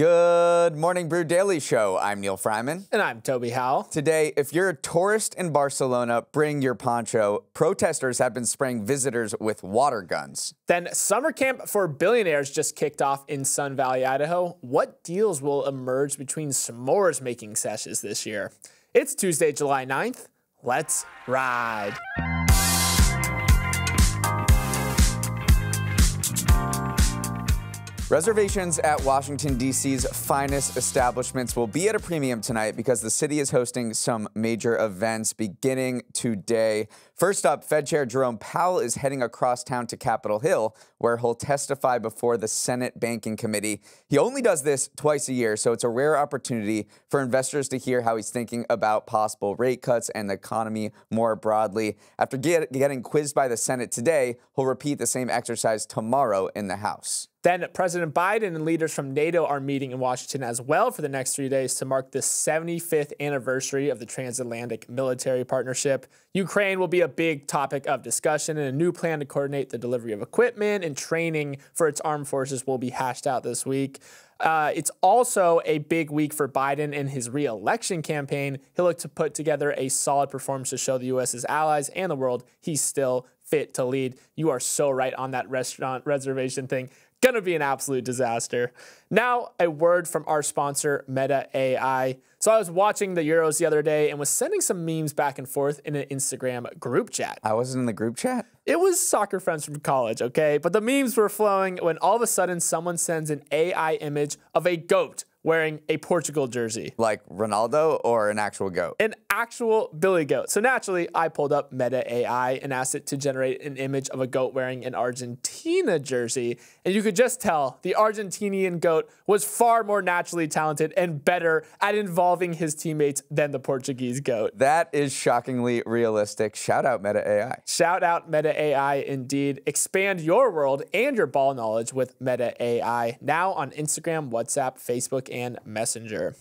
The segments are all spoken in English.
Good morning, Brew Daily Show. I'm Neal Freyman. And I'm Toby Howell. Today, if you're a tourist in Barcelona, bring your poncho. Protesters have been spraying visitors with water guns. Then summer camp for billionaires just kicked off in Sun Valley, Idaho. What deals will emerge between s'mores making sessions this year? It's Tuesday, July 9th. Let's ride. Reservations at Washington, D.C.'s finest establishments will be at a premium tonight because the city is hosting some major events beginning today. First up, Fed Chair Jerome Powell is heading across town to Capitol Hill, where he'll testify before the Senate Banking Committee. He only does this twice a year, so it's a rare opportunity for investors to hear how he's thinking about possible rate cuts and the economy more broadly. After getting quizzed by the Senate today, he'll repeat the same exercise tomorrow in the House. Then President Biden and leaders from NATO are meeting in Washington as well for the next 3 days to mark the 75th anniversary of the transatlantic military partnership. Ukraine will be a big topic of discussion, and a new plan to coordinate the delivery of equipment and training for its armed forces will be hashed out this week. It's also a big week for Biden in his re-election campaign. He'll look to put together a solid performance to show the U.S.'s allies and the world he's still fit to lead. You are so right on that restaurant reservation thing. Gonna be an absolute disaster. Now, a word from our sponsor, Meta AI. So I was watching the Euros the other day and was sending some memes back and forth in an Instagram group chat. I wasn't in the group chat? It was soccer friends from college, okay? But the memes were flowing when all of a sudden someone sends an AI image of a goat wearing a Portugal jersey. Like Ronaldo or an actual goat? An actual Billy goat. So naturally, I pulled up Meta AI and asked it to generate an image of a goat wearing an Argentina jersey. And you could just tell the Argentinian goat was far more naturally talented and better at involving his teammates than the Portuguese goat. That is shockingly realistic. Shout out Meta AI. Shout out Meta AI indeed. Expand your world and your ball knowledge with Meta AI. Now on Instagram, WhatsApp, Facebook, and Messenger.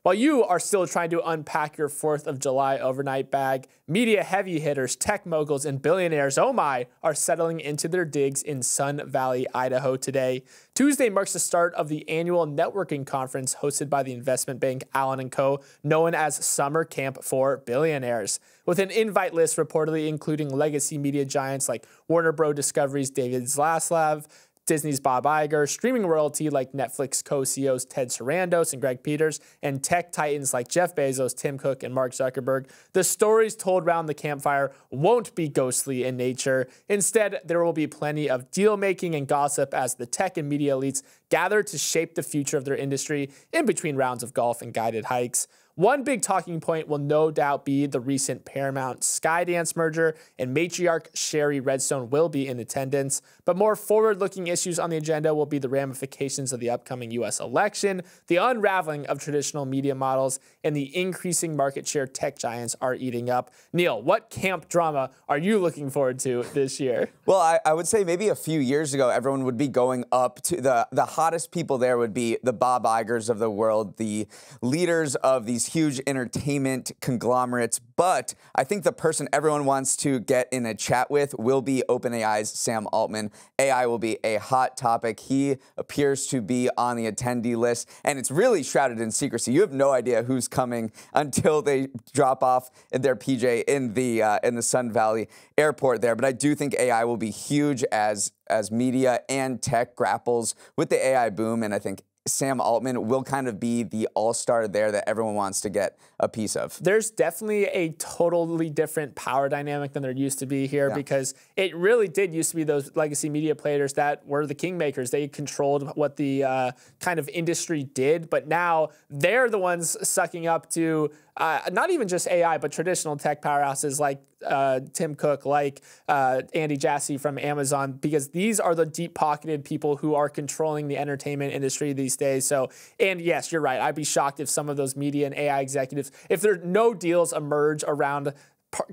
While you are still trying to unpack your 4th of July overnight bag, media heavy hitters, tech moguls, and billionaires, oh my, are settling into their digs in Sun Valley, Idaho today. Tuesday marks the start of the annual networking conference hosted by the investment bank Allen & Co., known as Summer Camp for Billionaires, with an invite list reportedly including legacy media giants like Warner Bros. Discovery's David Zaslav, Disney's Bob Iger, streaming royalty like Netflix co-CEOs Ted Sarandos and Greg Peters, and tech titans like Jeff Bezos, Tim Cook, and Mark Zuckerberg. The stories told around the campfire won't be ghostly in nature. Instead, there will be plenty of deal-making and gossip as the tech and media elites gather to shape the future of their industry in between rounds of golf and guided hikes. One big talking point will no doubt be the recent Paramount Skydance merger, and matriarch Sherry Redstone will be in attendance. But more forward-looking issues on the agenda will be the ramifications of the upcoming U.S. election, the unraveling of traditional media models, and the increasing market share tech giants are eating up. Neal, what camp drama are you looking forward to this year? Well, I would say maybe a few years ago, everyone would be going up to the hottest people there would be the Bob Igers of the world, the leaders of these huge entertainment conglomerates. But I think the person everyone wants to get in a chat with will be OpenAI's Sam Altman. AI will be a hot topic. He appears to be on the attendee list, and it's really shrouded in secrecy. You have no idea who's coming until they drop off their PJ in the Sun Valley airport there. But I do think AI will be huge as media and tech grapples with the AI boom, and I think Sam Altman will kind of be the all-star there that everyone wants to get a piece of. There's definitely a totally different power dynamic than there used to be here, because it really did used to be those legacy media players that were the kingmakers. They controlled what the kind of industry did, but now they're the ones sucking up to not even just AI, but traditional tech powerhouses like Tim Cook, like Andy Jassy from Amazon, because these are the deep-pocketed people who are controlling the entertainment industry these days. So, and yes, you're right. I'd be shocked if some of those media and AI executives, if there no deals emerge around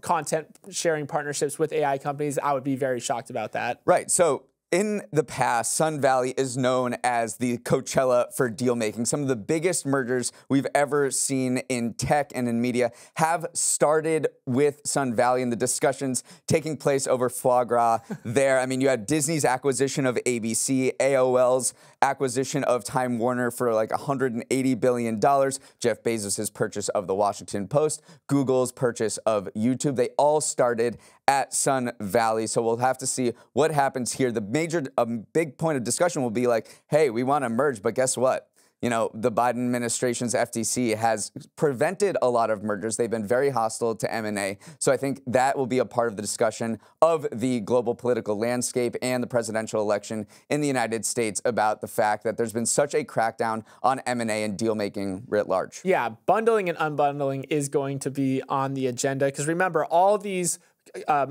content sharing partnerships with AI companies, I would be very shocked about that. Right. So In the past, Sun Valley is known as the Coachella for deal making. Some of the biggest mergers we've ever seen in tech and in media have started with Sun Valley and the discussions taking place over foie gras there. I mean, you had Disney's acquisition of ABC, AOL's acquisition of Time Warner for like $180 billion, Jeff Bezos' purchase of the Washington Post, Google's purchase of YouTube. They all started at Sun Valley. So we'll have to see what happens here. A big point of discussion will be like, hey, we want to merge, but guess what? You know, the Biden administration's FTC has prevented a lot of mergers. They've been very hostile to M&A. So I think that will be a part of the discussion of the global political landscape and the presidential election in the United States about the fact that there's been such a crackdown on M&A and deal-making writ large. Yeah, bundling and unbundling is going to be on the agenda because remember, all these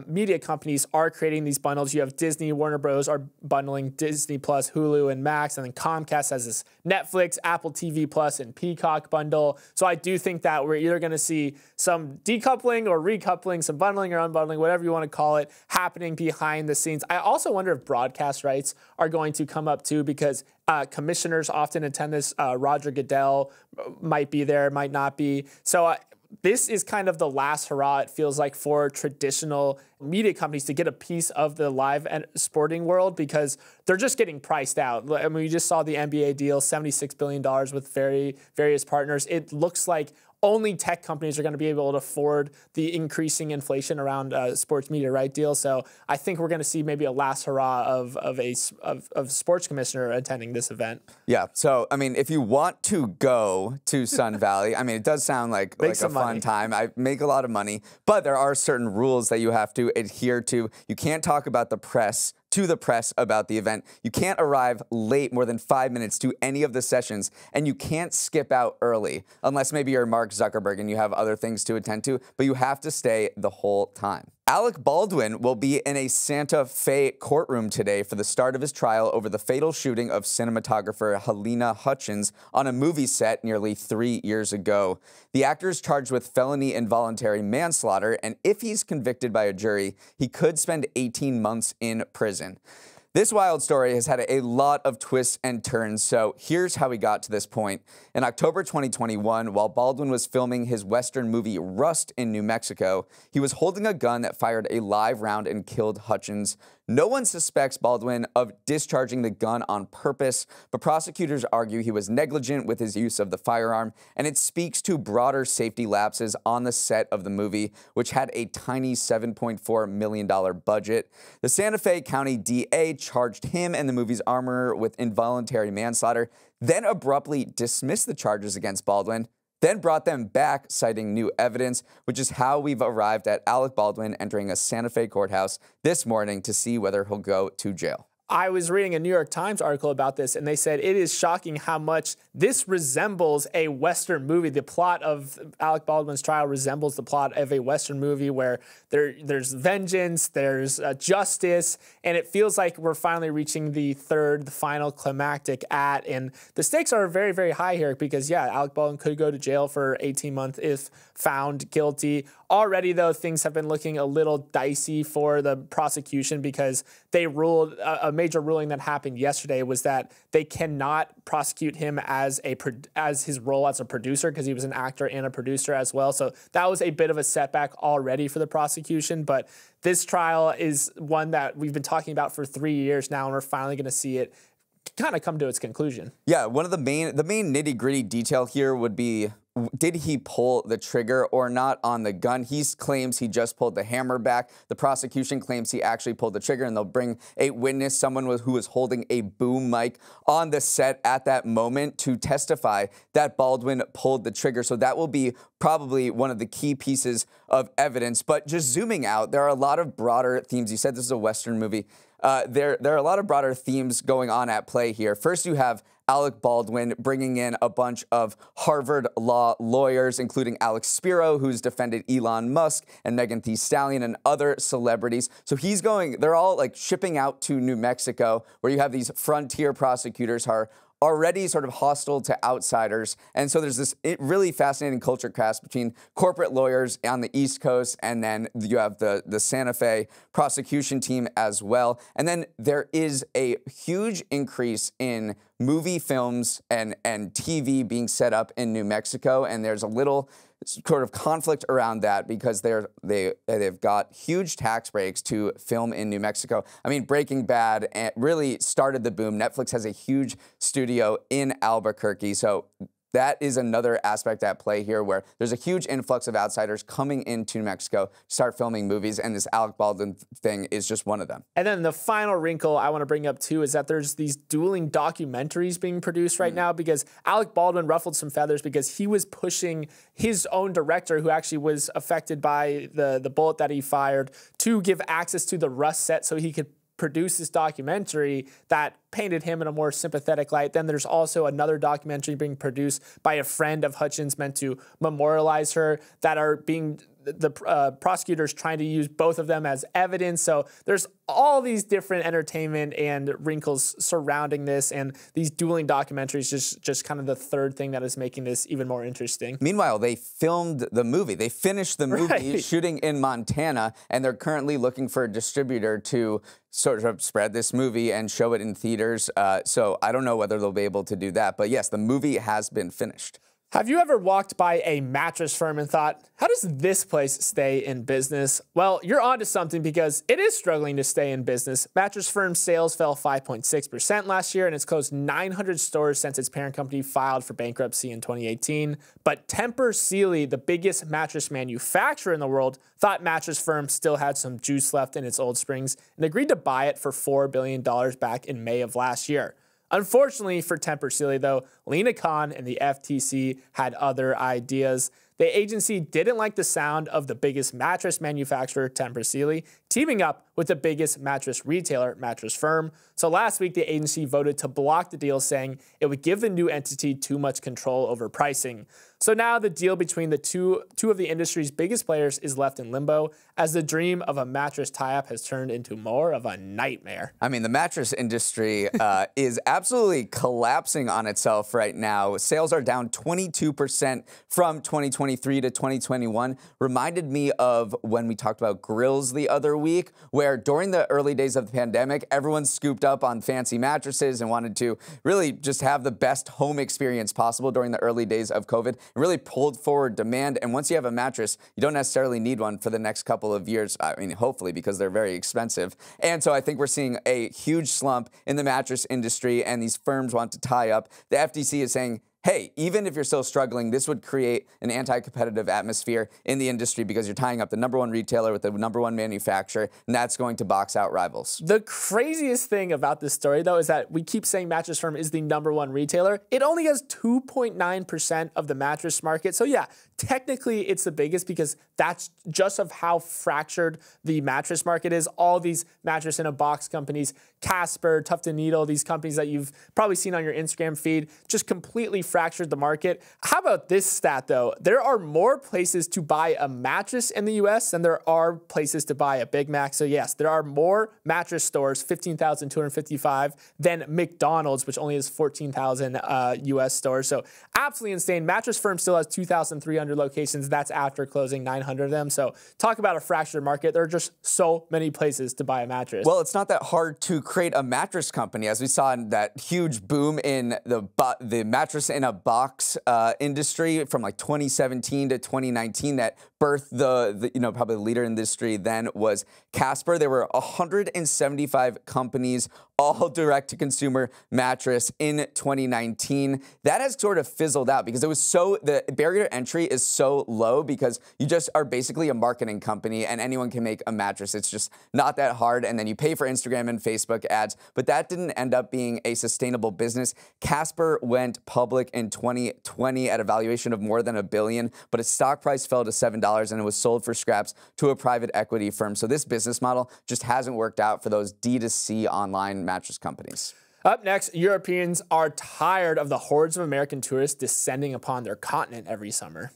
media companies are creating these bundles. You have Disney, Warner Bros. Are bundling Disney Plus, Hulu, and Max, and then Comcast has this Netflix, Apple TV Plus, and Peacock bundle. So I do think that we're either going to see some decoupling or recoupling, some bundling or unbundling, whatever you want to call it, happening behind the scenes. I also wonder if broadcast rights are going to come up too, because commissioners often attend this. Roger Goodell might be there, might not be. So this is kind of the last hurrah, it feels like, for traditional media companies to get a piece of the live and sporting world because they're just getting priced out. I mean, we just saw the NBA deal, $76 billion with various partners. It looks like only tech companies are going to be able to afford the increasing inflation around sports media right deal. So I think we're going to see maybe a last hurrah of sports commissioner attending this event. Yeah. So, I mean, if you want to go to Sun Valley, I mean, it does sound like a fun time. I make a lot of money, but there are certain rules that you have to adhere to. You can't talk about the press about the event. You can't arrive late more than 5 minutes to any of the sessions, and you can't skip out early unless maybe you're Mark Zuckerberg and you have other things to attend to, but you have to stay the whole time. Alec Baldwin will be in a Santa Fe courtroom today for the start of his trial over the fatal shooting of cinematographer Halyna Hutchins on a movie set nearly 3 years ago. The actor is charged with felony involuntary manslaughter, and if he's convicted by a jury, he could spend 18 months in prison. This wild story has had a lot of twists and turns, so here's how we got to this point. In October 2021, while Baldwin was filming his Western movie Rust in New Mexico, he was holding a gun that fired a live round and killed Hutchins. No one suspects Baldwin of discharging the gun on purpose, but prosecutors argue he was negligent with his use of the firearm, and it speaks to broader safety lapses on the set of the movie, which had a tiny $7.4 million budget. The Santa Fe County DA charged him and the movie's armorer with involuntary manslaughter, then abruptly dismissed the charges against Baldwin, then brought them back, citing new evidence, which is how we've arrived at Alec Baldwin entering a Santa Fe courthouse this morning to see whether he'll go to jail. I was reading a New York Times article about this, and they said it is shocking how much this resembles a Western movie. The plot of Alec Baldwin's trial resembles the plot of a Western movie where there's vengeance, there's justice, and it feels like we're finally reaching the final climactic act. And the stakes are very, very high here because, yeah, Alec Baldwin could go to jail for 18 months if found guilty. Already, though, things have been looking a little dicey for the prosecution because they ruled a major ruling that happened yesterday was that they cannot prosecute him as his role as a producer because he was an actor and a producer as well. So that was a bit of a setback already for the prosecution. But this trial is one that we've been talking about for 3 years now, and we're finally going to see it kind of come to its conclusion. Yeah, one of the main nitty-gritty detail here would be, did he pull the trigger or not on the gun? He claims he just pulled the hammer back. The prosecution claims he actually pulled the trigger, and they'll bring a witness, someone who was holding a boom mic on the set at that moment to testify that Baldwin pulled the trigger. So that will be probably one of the key pieces of evidence. But just zooming out, there are a lot of broader themes. You said this is a Western movie. There are a lot of broader themes going on at play here. First, you have Alec Baldwin bringing in a bunch of Harvard law lawyers, including Alex Spiro, who's defended Elon Musk and Megan Thee Stallion and other celebrities. So they're all like shipping out to New Mexico, where you have these frontier prosecutors already sort of hostile to outsiders. And so there's this really fascinating culture clash between corporate lawyers on the East Coast, and then you have the Santa Fe prosecution team as well. And then there is a huge increase in movie films and TV being set up in New Mexico, and there's a little sort of conflict around that because they've got huge tax breaks to film in New Mexico. I mean, Breaking Bad really started the boom. Netflix has a huge studio in Albuquerque, so that is another aspect at play here where there's a huge influx of outsiders coming into New Mexico to start filming movies, and this Alec Baldwin thing is just one of them. And then the final wrinkle I want to bring up too is that there's these dueling documentaries being produced right now because Alec Baldwin ruffled some feathers because he was pushing his own director, who actually was affected by the bullet that he fired, to give access to the Rust set so he could produce this documentary that painted him in a more sympathetic light. Then there's also another documentary being produced by a friend of Hutchins meant to memorialize her that are being the prosecutors trying to use both of them as evidence. So there's all these different entertainment and wrinkles surrounding this, and these dueling documentaries just kind of the third thing that is making this even more interesting. Meanwhile, they filmed the movie. They finished the movie shooting in Montana, and they're currently looking for a distributor to sort of spread this movie and show it in theaters. So I don't know whether they'll be able to do that. But yes, the movie has been finished. Have you ever walked by a mattress firm and thought, how does this place stay in business? Well, you're onto something because it is struggling to stay in business. Mattress Firm's sales fell 5.6% last year, and it's closed 900 stores since its parent company filed for bankruptcy in 2018. But Tempur Sealy, the biggest mattress manufacturer in the world, thought Mattress Firm still had some juice left in its old springs and agreed to buy it for $4 billion back in May of last year. Unfortunately for Tempur Sealy, though, Lena Khan and the FTC had other ideas. The agency didn't like the sound of the biggest mattress manufacturer, Tempur Sealy, teaming up with the biggest mattress retailer, Mattress Firm. So last week, the agency voted to block the deal, saying it would give the new entity too much control over pricing. So now the deal between the two of the industry's biggest players is left in limbo, as the dream of a mattress tie-up has turned into more of a nightmare. I mean, the mattress industry is absolutely collapsing on itself right now. Sales are down 22% from 2023 to 2021. Reminded me of when we talked about grills the other week, where during the early days of the pandemic, everyone scooped up on fancy mattresses and wanted to really just have the best home experience possible during the early days of COVID. It really pulled forward demand. And once you have a mattress, you don't necessarily need one for the next couple of years. I mean, hopefully, because they're very expensive. And so I think we're seeing a huge slump in the mattress industry, and these firms want to tie up. The FTC is saying, hey, even if you're still struggling, this would create an anti-competitive atmosphere in the industry because you're tying up the #1 retailer with the #1 manufacturer, and that's going to box out rivals. The craziest thing about this story, though, is that we keep saying Mattress Firm is the #1 retailer. It only has 2.9% of the mattress market. So yeah, technically it's the biggest because that's just of how fractured the mattress market is. All these mattress-in-a-box companies, Casper, Tuft & Needle, these companies that you've probably seen on your Instagram feed, just completely fractured the market. How about this stat, though? There are more places to buy a mattress in the US than there are places to buy a Big Mac. So yes, there are more mattress stores, 15,255, than McDonald's, which only has 14,000 US stores. So absolutely insane. Mattress Firm still has 2,300 locations. That's after closing 900 of them. So talk about a fractured market. There are just so many places to buy a mattress. Well, it's not that hard to create a mattress company, as we saw in that huge boom in the mattress in a box industry from like 2017 to 2019 that birthed the probably the leader in the industry then was Casper. There were 175 companies, all direct-to-consumer mattress in 2019. That has sort of fizzled out because the barrier to entry is so low because you just are basically a marketing company and anyone can make a mattress. It's just not that hard, and then you pay for Instagram and Facebook ads, but that didn't end up being a sustainable business. Casper went public in 2020 at a valuation of more than $1 billion, but its stock price fell to $7 and it was sold for scraps to a private equity firm. So this business model just hasn't worked out for those D2C online mattress companies. Up next, Europeans are tired of the hordes of American tourists descending upon their continent every summer.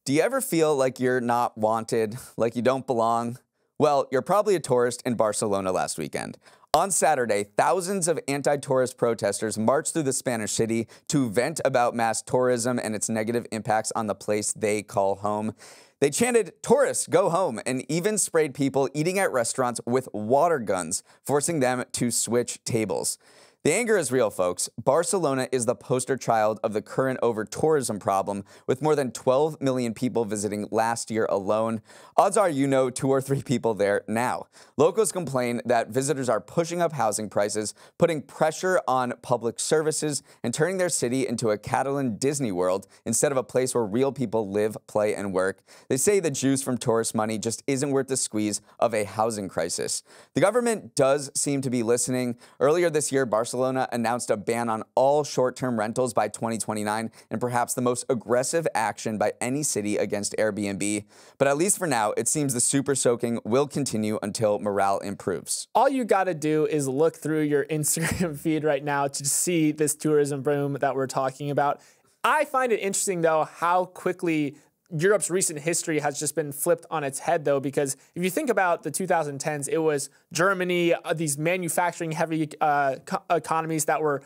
Do you ever feel like you're not wanted, like you don't belong? Well, you're probably a tourist in Barcelona last weekend. On Saturday, thousands of anti-tourist protesters marched through the Spanish city to vent about mass tourism and its negative impacts on the place they call home. They chanted, "Tourists, go home," and even sprayed people eating at restaurants with water guns, forcing them to switch tables. The anger is real, folks. Barcelona is the poster child of the current over-tourism problem, with more than 12 million people visiting last year alone. Odds are you know 2 or 3 people there now. Locals complain that visitors are pushing up housing prices, putting pressure on public services, and turning their city into a Catalan Disney World instead of a place where real people live, play, and work. They say the juice from tourist money just isn't worth the squeeze of a housing crisis. The government does seem to be listening. Earlier this year, Barcelona announced a ban on all short-term rentals by 2029, and perhaps the most aggressive action by any city against Airbnb. But at least for now, it seems the super soaking will continue until morale improves. All you got to do is look through your Instagram feed right now to see this tourism boom that we're talking about. I find it interesting, though, how quickly Europe's recent history has just been flipped on its head, though, because if you think about the 2010s, it was Germany, these manufacturing-heavy economies that were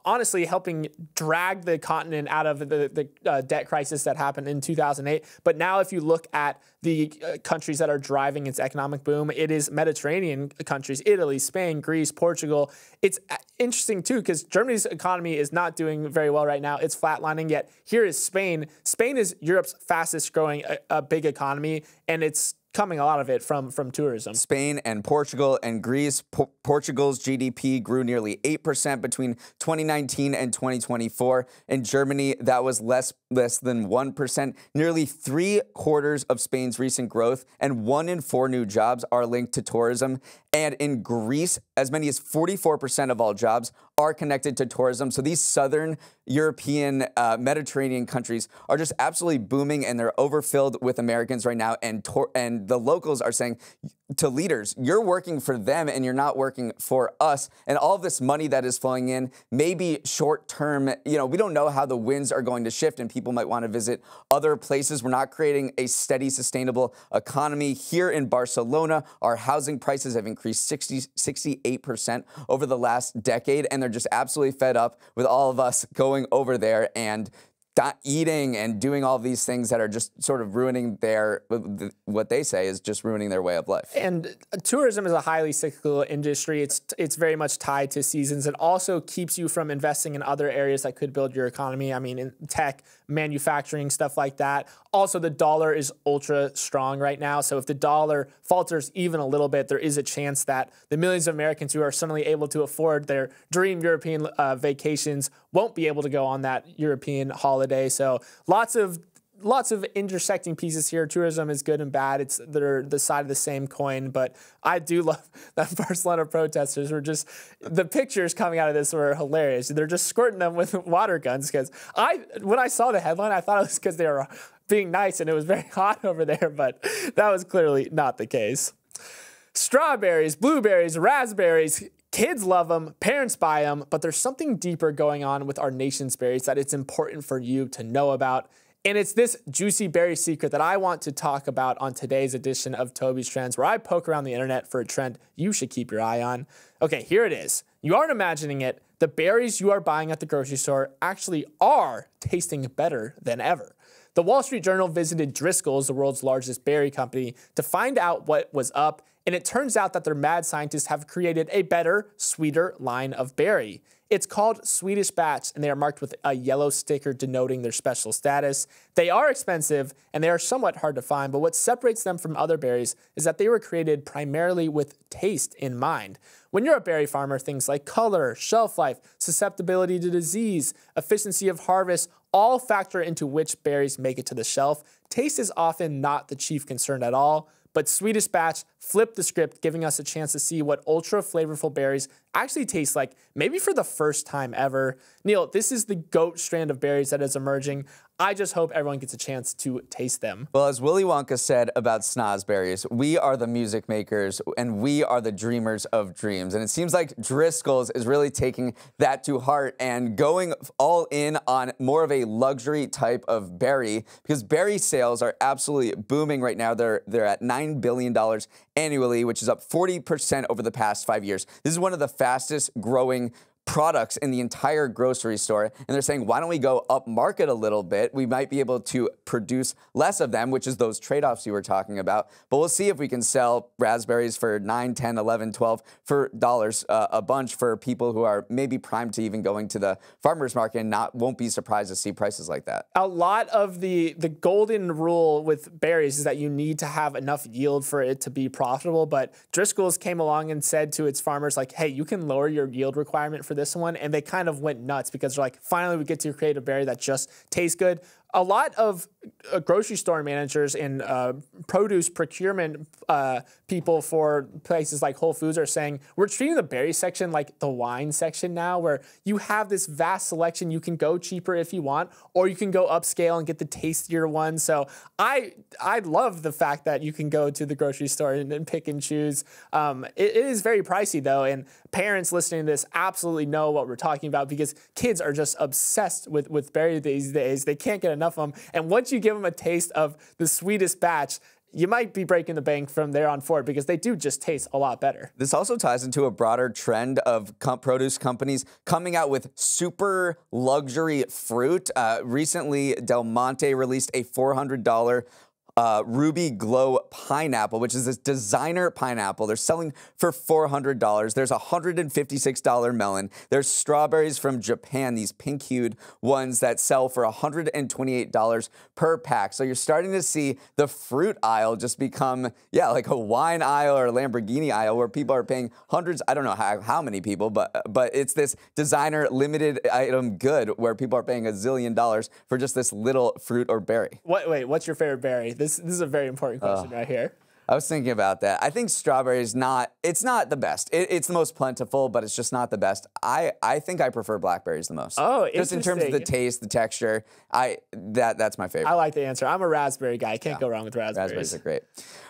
honestly helping drag the continent out of the debt crisis that happened in 2008. But now if you look at the countries that are driving its economic boom, it is Mediterranean countries, Italy, Spain, Greece, Portugal. It's interesting, too, because Germany's economy is not doing very well right now. It's flatlining, yet here is Spain. Spain is Europe's fastest growing big economy, and it's coming a lot of it from tourism. Spain and Portugal and Greece. Portugal's GDP grew nearly 8% between 2019 and 2024. In Germany, that was less than 1%. Nearly 3/4 of Spain's recent growth and 1 in 4 new jobs are linked to tourism. And in Greece, as many as 44% of all jobs are connected to tourism. So these southern European, Mediterranean countries are just absolutely booming, and they're overfilled with Americans right now. And the locals are saying to leaders, you're working for them and you're not working for us. And all of this money that is flowing in may be short term. You know, we don't know how the winds are going to shift, and people might want to visit other places. We're not creating a steady, sustainable economy. Here in Barcelona, our housing prices have increased 68% over the last decade, and they're just absolutely fed up with all of us going over there and eating and doing all these things that are just sort of ruining what they say is just ruining their way of life. And tourism is a highly cyclical industry. It's very much tied to seasons. It also keeps you from investing in other areas that could build your economy. I mean, in tech, manufacturing, stuff like that. Also, the dollar is ultra strong right now. So if the dollar falters even a little bit, there is a chance that the millions of Americans who are suddenly able to afford their dream European vacations won't be able to go on that European holiday. So lots of intersecting pieces here. Tourism is good and bad. They're the side of the same coin. But I do love that Barcelona protesters were just, the pictures coming out of this were hilarious. They're just squirting them with water guns, because when I saw the headline, I thought it was because they were being nice and it was very hot over there, but that was clearly not the case. Strawberries, blueberries, raspberries. Kids love them, parents buy them, but there's something deeper going on with our nation's berries that it's important for you to know about. And it's this juicy berry secret that I want to talk about on today's edition of Toby's Trends, where I poke around the internet for a trend you should keep your eye on. Okay, here it is. You aren't imagining it. The berries you are buying at the grocery store actually are tasting better than ever. The Wall Street Journal visited Driscoll's, the world's largest berry company, to find out what was up. And it turns out that their mad scientists have created a better, sweeter line of berry. It's called Swedish Batch, and they are marked with a yellow sticker denoting their special status. They are expensive, and they are somewhat hard to find, but what separates them from other berries is that they were created primarily with taste in mind. When you're a berry farmer, things like color, shelf life, susceptibility to disease, efficiency of harvest, all factor into which berries make it to the shelf. Taste is often not the chief concern at all. But Swedish Batch flipped the script, giving us a chance to see what ultra flavorful berries actually taste like, maybe for the first time ever. Neal, this is the GOAT strand of berries that is emerging. I just hope everyone gets a chance to taste them. Well, as Willy Wonka said about snozberries, we are the music makers and we are the dreamers of dreams. And it seems like Driscoll's is really taking that to heart and going all in on more of a luxury type of berry, because berry sales are absolutely booming right now. They're at $9 billion annually, which is up 40% over the past 5 years. This is one of the fastest growing products in the entire grocery store, and they're saying, why don't we go up market a little bit? We might be able to produce less of them, which is those trade-offs you were talking about, but we'll see if we can sell raspberries for $9, $10, $11, $12 for dollars a bunch for people who are maybe primed to even going to the farmer's market and won't be surprised to see prices like that. A lot of the golden rule with berries is that you need to have enough yield for it to be profitable, but Driscoll's came along and said to its farmers, like, hey, you can lower your yield requirement for this one, and they kind of went nuts because they're like, finally we get to create a berry that just tastes good. A lot of grocery store managers and produce procurement people for places like Whole Foods are saying, we're treating the berry section like the wine section now, where you have this vast selection. You can go cheaper if you want, or you can go upscale and get the tastier one. So I love the fact that you can go to the grocery store and pick and choose. It is very pricey though, and parents listening to this absolutely know what we're talking about, because kids are just obsessed with berry these days. They can't get enough of them. And once you give them a taste of the sweetest batch, you might be breaking the bank from there on forward, because they do just taste a lot better. This also ties into a broader trend of produce companies coming out with super luxury fruit. Recently, Del Monte released a $400 Ruby Glow pineapple, which is this designer pineapple. They're selling for $400. There's a $156 melon. There's strawberries from Japan, these pink-hued ones that sell for $128 per pack. So you're starting to see the fruit aisle just become, yeah, like a wine aisle or a Lamborghini aisle where people are paying hundreds, I don't know how many people, but it's this designer limited item good where people are paying $1 zillion for just this little fruit or berry. Wait, what's your favorite berry? This is a very important question right here. I was thinking about that. I think strawberry is it's not the best. It's the most plentiful, but it's just not the best. I think I prefer blackberries the most. Oh, interesting. Just in terms of the taste, the texture, that's my favorite. I like the answer. I'm a raspberry guy. Can't go wrong with raspberries. Raspberries are great.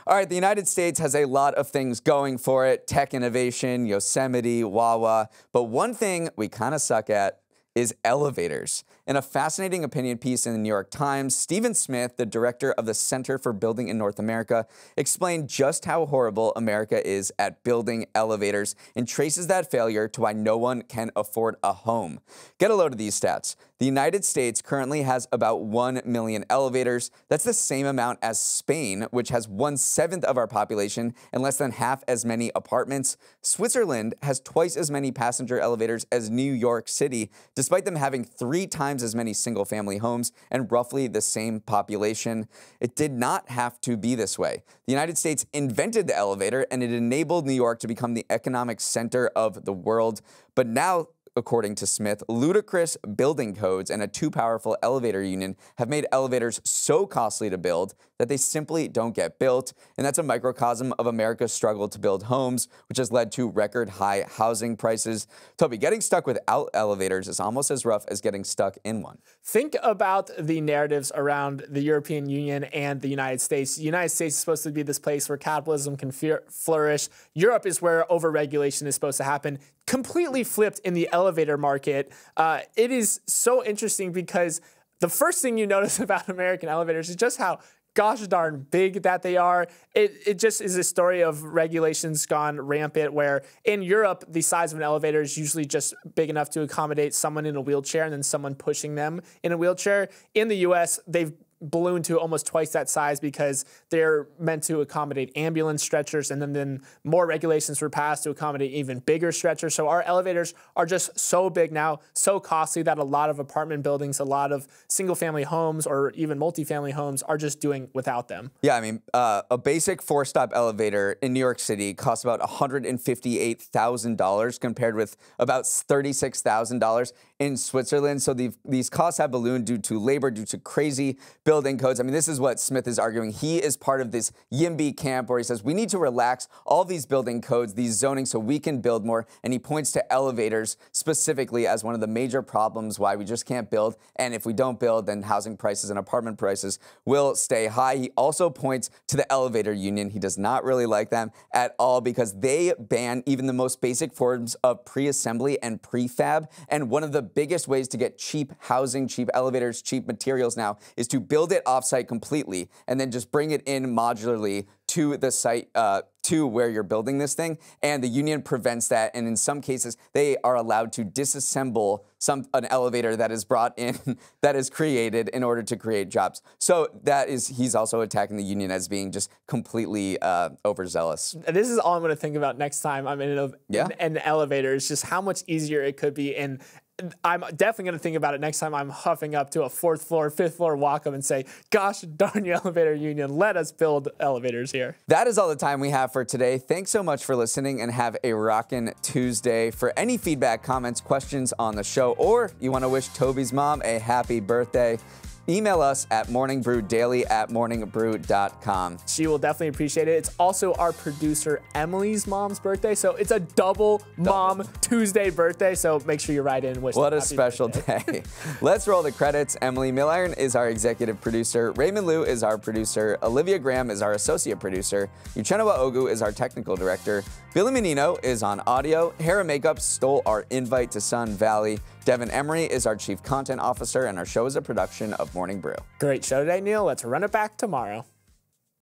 All right, the United States has a lot of things going for it. Tech innovation, Yosemite, Wawa. But one thing we kind of suck at is elevators. In a fascinating opinion piece in the New York Times, Stephen Smith, the director of the Center for Building in North America, explained just how horrible America is at building elevators and traces that failure to why no one can afford a home. Get a load of these stats. The United States currently has about 1 million elevators. That's the same amount as Spain, which has 1/7 of our population and less than half as many apartments. Switzerland has twice as many passenger elevators as New York City, despite them having 3 times as many single-family homes and roughly the same population. It did not have to be this way. The United States invented the elevator, and it enabled New York to become the economic center of the world. But now, according to Smith, ludicrous building codes and a too powerful elevator union have made elevators so costly to build that they simply don't get built. And that's a microcosm of America's struggle to build homes, which has led to record high housing prices. Toby, getting stuck without elevators is almost as rough as getting stuck in one. Think about the narratives around the European Union and the United States. The United States is supposed to be this place where capitalism can flourish. Europe is where overregulation is supposed to happen. Completely flipped in the elevator market. It is so interesting because the first thing you notice about American elevators is just how gosh darn big that they are. It just is a story of regulations gone rampant, where in Europe, the size of an elevator is usually just big enough to accommodate someone in a wheelchair and then someone pushing them in a wheelchair. In the US, they've ballooned to almost twice that size because they're meant to accommodate ambulance stretchers, and then more regulations were passed to accommodate even bigger stretchers. So our elevators are just so big now, so costly that a lot of apartment buildings, a lot of single-family homes or even multifamily homes are just doing without them. Yeah, I mean, a basic 4-stop elevator in New York City costs about $158,000 compared with about $36,000 in Switzerland. So these costs have ballooned due to labor, due to crazy building codes. I mean, this is what Smith is arguing. He is part of this YIMBY camp where he says we need to relax all these building codes, these zoning, so we can build more. And he points to elevators specifically as one of the major problems why we just can't build. And if we don't build, then housing prices and apartment prices will stay high. He also points to the elevator union. He does not really like them at all because they ban even the most basic forms of pre-assembly and prefab. And one of the biggest ways to get cheap housing, cheap elevators, cheap materials now is to build it offsite completely and then just bring it in modularly to the site, to where you're building this thing. And the union prevents that. And in some cases, they are allowed to disassemble an elevator that is brought in, that is created in order to create jobs. So he's also attacking the union as being just completely overzealous. This is all I'm going to think about next time I'm in an elevator, is just how much easier it could be. And I'm definitely going to think about it next time I'm huffing up to a 4th floor, 5th floor walk up and say, gosh darn you, elevator union, let us build elevators here. That is all the time we have for today. Thanks so much for listening and have a rockin' Tuesday. For any feedback, comments, questions on the show, or you want to wish Toby's mom a happy birthday, email us at morningbrewdaily@morningbrew.com. She will definitely appreciate it. It's also our producer Emily's mom's birthday, so it's a double Mom Tuesday birthday, so make sure you write in. What a special day. Let's roll the credits. Emily Milliron is our executive producer. Raymond Liu is our producer. Olivia Graham is our associate producer. Uchenna Ogu is our technical director. Billy Menino is on audio. Hair and Makeup stole our invite to Sun Valley. Devin Emery is our chief content officer, and our show is a production of Morning Brew. Great show today, Neal. Let's run it back tomorrow.